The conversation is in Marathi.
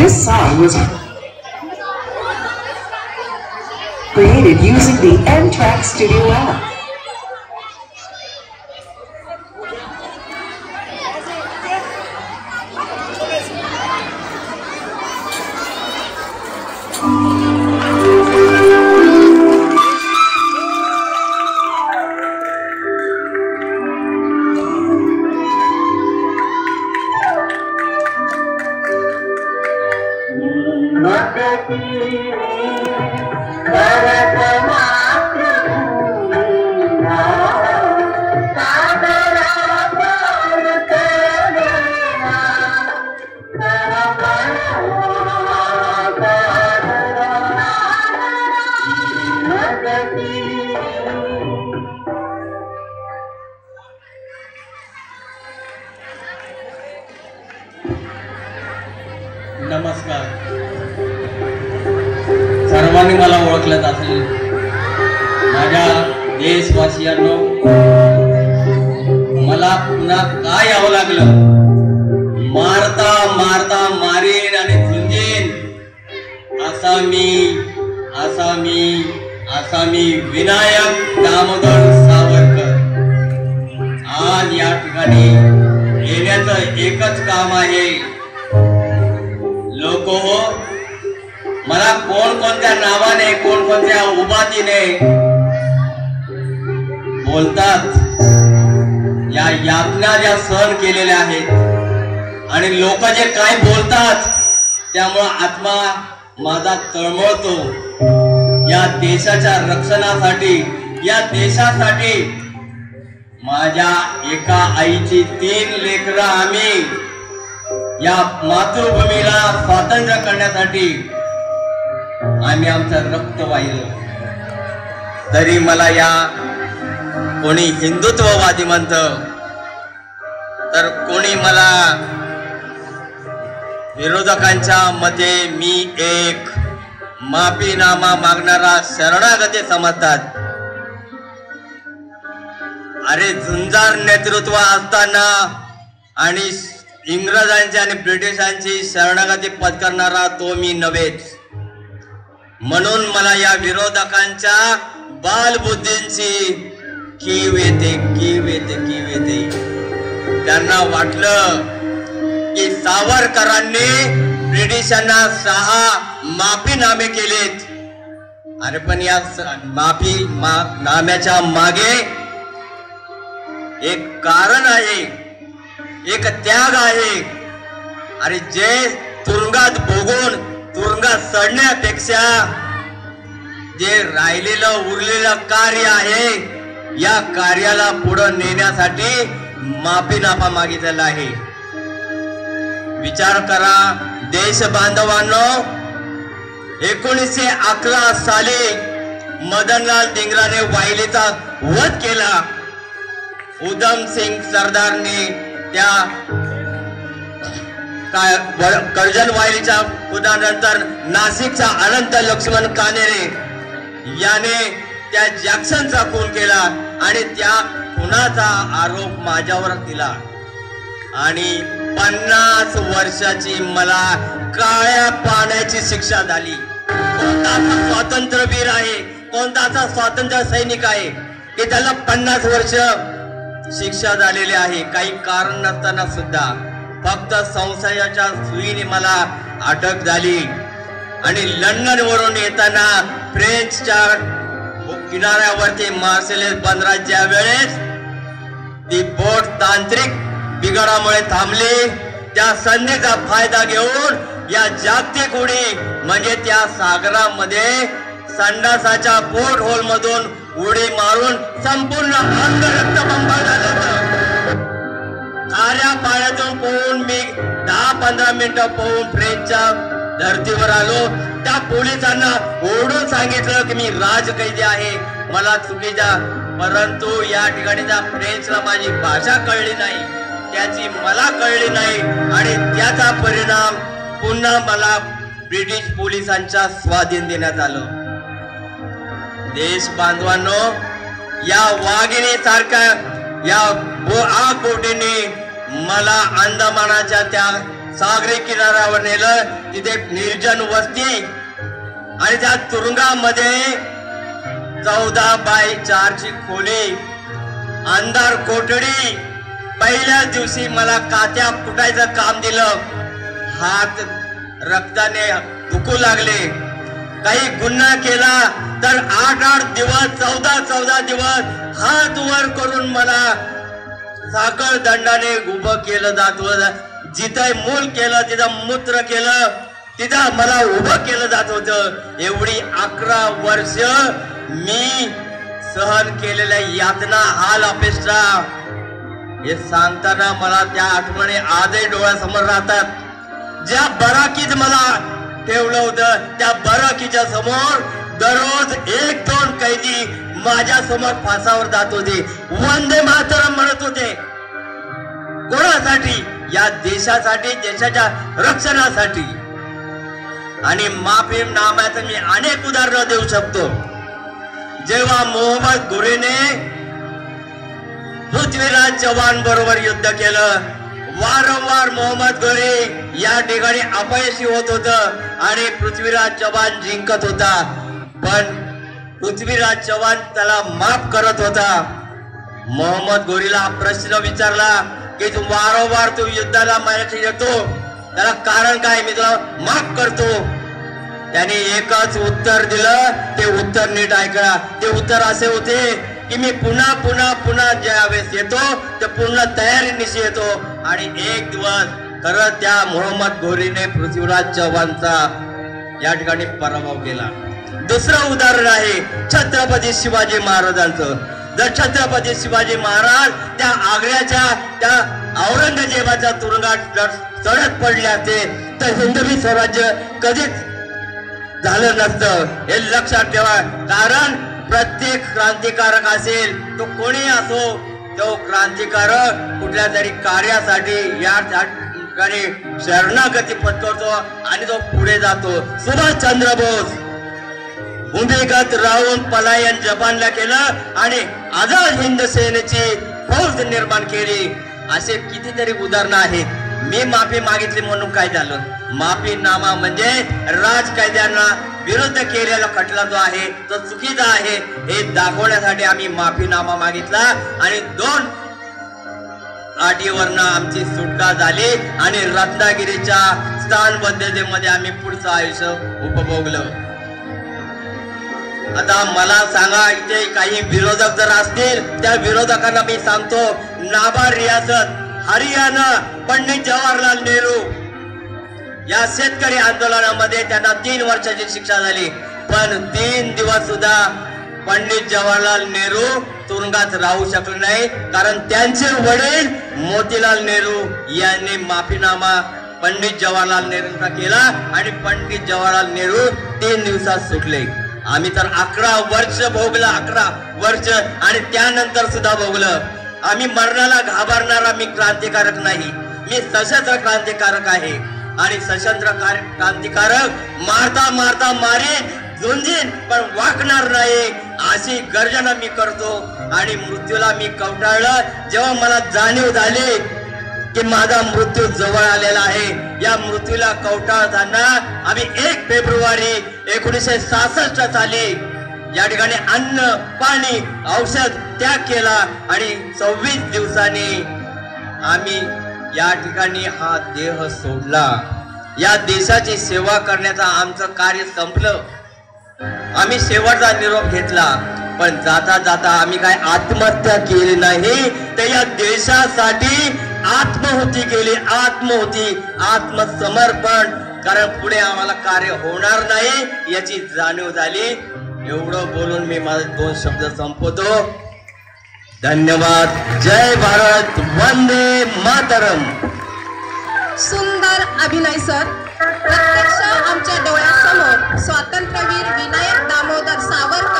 This song was created using the N-Track Studio app. नमस्कार. सर्वांनी मला ओळखलं असेल. माझ्या देशवासियांनो, मला पुन्हा काय यावं लागलं? मारता मारता मारेन आणि झुंजेन असा मी विनायक दामोदर सावरकर. आज या ठिकाणी येण्याचं एकच काम आहे. लोक हो, मला कोणकोणत्या नावाने, कोणकोणत्या उपाधीने बोलतात. या यातना ज्या सहन केलेल्या आहेत आणि लोक जे काय बोलतात त्यामुळे आत्मा माझा तळमळतो. या देशाच्या रक्षणासाठी, या देशासाठी माझ्या एका आईची 3 लेकरं आम्ही या मातृभूमीला स्वातंत्र्य करण्यासाठी आम्ही आमचं रक्त वाहिलं. तरी मला या कोणी हिंदुत्ववादी म्हणतं, तर कोणी मला विरोधकांच्या मते मी एक माफीनामा मागणारा शरणागती समजतात. अरे, झुंजार नेतृत्व असताना आणि इंग्रजांची आणि ब्रिटिशांची शरणागती पत्करणारा तो मी नव्हेच. म्हणून मला या विरोधकांच्या बालबुद्धींची कीव येते. त्यांना वाटलं की सावरकरांनी ब्रिटिशांना 6 माफीनामे केलेत. अरे पण या नाम्याच्या मागे एक कारण आहे, एक त्याग आहे. अरे, जे तुरुंगात भोगून तुरुंगात सडण्यापेक्षा जे राहिलेलं उरलेलं कार्य आहे, या कार्याला पुढे नेण्यासाठी माफीनामा मागितलेला आहे. विचार करा देश बांधवांनो, 1911 साली मदनलाल धिंगराने वायलीचा वध केला. उधम सिंग सरदारने त्या कर्जन वायलीच्या वधानंतर नाशिकचा अनंत लक्ष्मण कानेरे याने त्या जॅक्सनचा खून केला आणि त्या खुनाचा आरोप माझ्यावर दिला आणि 50 वर्षाची मला काळ्या पाण्याची शिक्षा झाली. कोणता स्वातंत्र्यवीर आहे, कोणता स्वातंत्र्य सैनिक आहे की त्याला 50 वर्ष शिक्षा झालेली आहे? काही कारण नसताना सुद्धा फक्त संशयाच्या सुईने मला अटक झाली आणि लंडन वरून येताना फ्रेंचच्या किनाऱ्यावरती मार्सेलेस बंदराच्या वेळेस ती बोट तांत्रिक बिघाडामुळे थांबली. त्या संधीचा फायदा घेऊन या जागतिक उडी म्हणजे त्या सागरामध्ये संडासाच्या पोर्ट होल मधून उडी मारून संपूर्ण अंग रक्तबंबाळ झालं. खाऱ्या पाण्यातून पोहून मी 10-15 मिनिटं पोहून फ्रेंचच्या धर्तीवर आलो. त्या पोलिसांना ओरडून सांगितलं की मी राजकैदी आहे, मला चुकीचा. परंतु या ठिकाणी त्या फ्रेंचला माझी भाषा कळली नाही, त्याची मला कळली नाही आणि त्याचा परिणाम पुन्हा मला ब्रिटिश पोलिसांच्या स्वाधीन देण्यात आलं. देश बांधवांनो, या वाघिणी सारख्या या आगबोटीने मला अंदमानाच्या त्या सागरी किनाऱ्यावर नेलं. तिथे निर्जन वस्ती आणि त्या तुरुंगामध्ये 14x4 ची खोली, अंधार कोठडी. पहिल्याच दिवशी मला कात्या फुटायचं काम दिलं. हात रक्ताने दुखू लागले. काही गुन्हा केला तर 8-8 दिवस 14 दिवस हात वर करून मला साखळ दंडाने उभं केलं जात होतं. जिथं मूल केलं, तिथं मूत्र केलं, तिथं मला उभं केलं जात होतं. एवढी 11 वर्ष मी सहन केलेल्या यातना, हाल, अपेक्षा हे सांगताना मला त्या आठवणी आजही डोळ्यासमोर राहतात. ज्या बराकीत मला ठेवलं होतं त्या बराकीच्या समोर दररोज 1-2 कैदी माझ्या समोर फासावर जात होते. वंदे मातरम म्हणत होते. कोणासाठी? या देशासाठी, देशाच्या रक्षणासाठी. आणि माफी नामाचं मी अनेक उदाहरणं देऊ शकतो. जेव्हा मोहम्मद घोरीने पृथ्वीराज चव्हाण बरोबर युद्ध केलं, वारंवार मोहम्मद घोरी या ठिकाणी अपयशी होत होतं आणि पृथ्वीराज चव्हाण जिंकत होता. पण पृथ्वीराज चव्हाण त्याला माफ करत होता. मोहम्मद घोरीला प्रश्न विचारला की तू वारंवार तू युद्धाला माझ्याशी येतो, त्याला कारण काय? मी तुला माफ करतो. त्याने एकच उत्तर दिलं. ते उत्तर नीट ऐका. ते उत्तर असे होते की मी पुन्हा पुन्हा पुन्हा ज्यावेळेस येतो ते पूर्ण तयारीनिशी येतो. आणि एक दिवस खरं त्या मोहम्मद घोरीने पृथ्वीराज चव्हाणचा या ठिकाणी पराभव केला. दुसरं उदाहरण आहे छत्रपती शिवाजी महाराजांचं. जर छत्रपती शिवाजी महाराज त्या आग्र्याच्या त्या औरंगजेबाच्या तुरुंगात चढत पडले असते तर हिंदवी स्वराज्य कधीच झालं नसतं. हे लक्षात ठेवा. कारण प्रत्येक क्रांतिकारक असेल तो कोणी असो, तो क्रांतिकारक कुठल्या तरी कार्यासाठी या ठिकाणी शरणागती पत्करतो आणि तो पुढे जातो. सुभाषचंद्र बोस भूमिगत राहून पलायन जपानला केलं आणि आझाद हिंद सेनेची फौज निर्माण केली. असे कितीतरी उदाहरणं आहेत. मी माफी मागितली म्हणून काय झालं? माफीनामा म्हणजे राजकायद्यांना विरुद्ध केलेला खटला जो आहे तो चुकीचा आहे हे दाखवण्यासाठी आम्ही माफीनामा मागितला आणि 2 अटीवरनं आमची सुटका झाली आणि रत्नागिरीच्या स्थानबद्धतेमध्ये आम्ही पुढचं आयुष्य उपभोगलं. आता मला सांगा, इथे काही विरोधक जर असतील त्या विरोधकांना मी सांगतो, नाबार रियासत हरियाणा पंडित जवाहरलाल नेहरू या शेतकरी आंदोलनामध्ये त्यांना 3 वर्षाची शिक्षा झाली. पण 3 दिवस सुद्धा पंडित जवाहरलाल नेहरू तुरुंगात राहू शकले नाही. कारण त्यांचे वडील मोतीलाल नेहरू यांनी माफीनामा पंडित जवाहरलाल नेहरूंचा केला आणि पंडित जवाहरलाल नेहरू 3 दिवसात सुटले. आम्ही तर 11 वर्ष भोगलं. 11 वर्ष आणि त्यानंतर सुद्धा भोगलं. आम्ही मरणाला घाबरणारा मी क्रांतिकारक नाही. मी सशस्त्र क्रांतिकारक आहे आणि सशस्त्र क्रांतिकारक मारता मारता मारीन, झुंजीन, पण वाकणार नाही अशी गर्जना मी करतो. आणि मृत्यूला मी कवटाळलं जेव्हा मला जाणीव झाली की माझा मृत्यू जवळ आलेला आहे. या मृत्यूला कवटाळताना आम्ही 1 फेब्रुवारी 1966 साली या ठिकाणी अन्न, पाणी, औषध त्याग केला आणि 26 दिवसांनी आम्ही या ठिकाणी हा देह सोडला. या देशाची सेवा करण्याचं आमचं कार्य संपलं. आम्ही शेवटचा निरोप घेतला. पण जाता जाता आम्ही काय आत्महत्या केली नाही, तर या देशासाठी आत्महुती केली. आत्महुती, आत्मसमर्पण. कारण पुढे आम्हाला कार्य होणार नाही याची जाणीव झाली. एवढं बोलून मी माझे 2 शब्द संपवतो. धन्यवाद. जय भारत. वंदे मातरम. सुंदर अभिनय सर. प्रत्यक्ष आमच्या डोळ्यासमोर स्वातंत्र्यवीर विनायक दामोदर सावरकर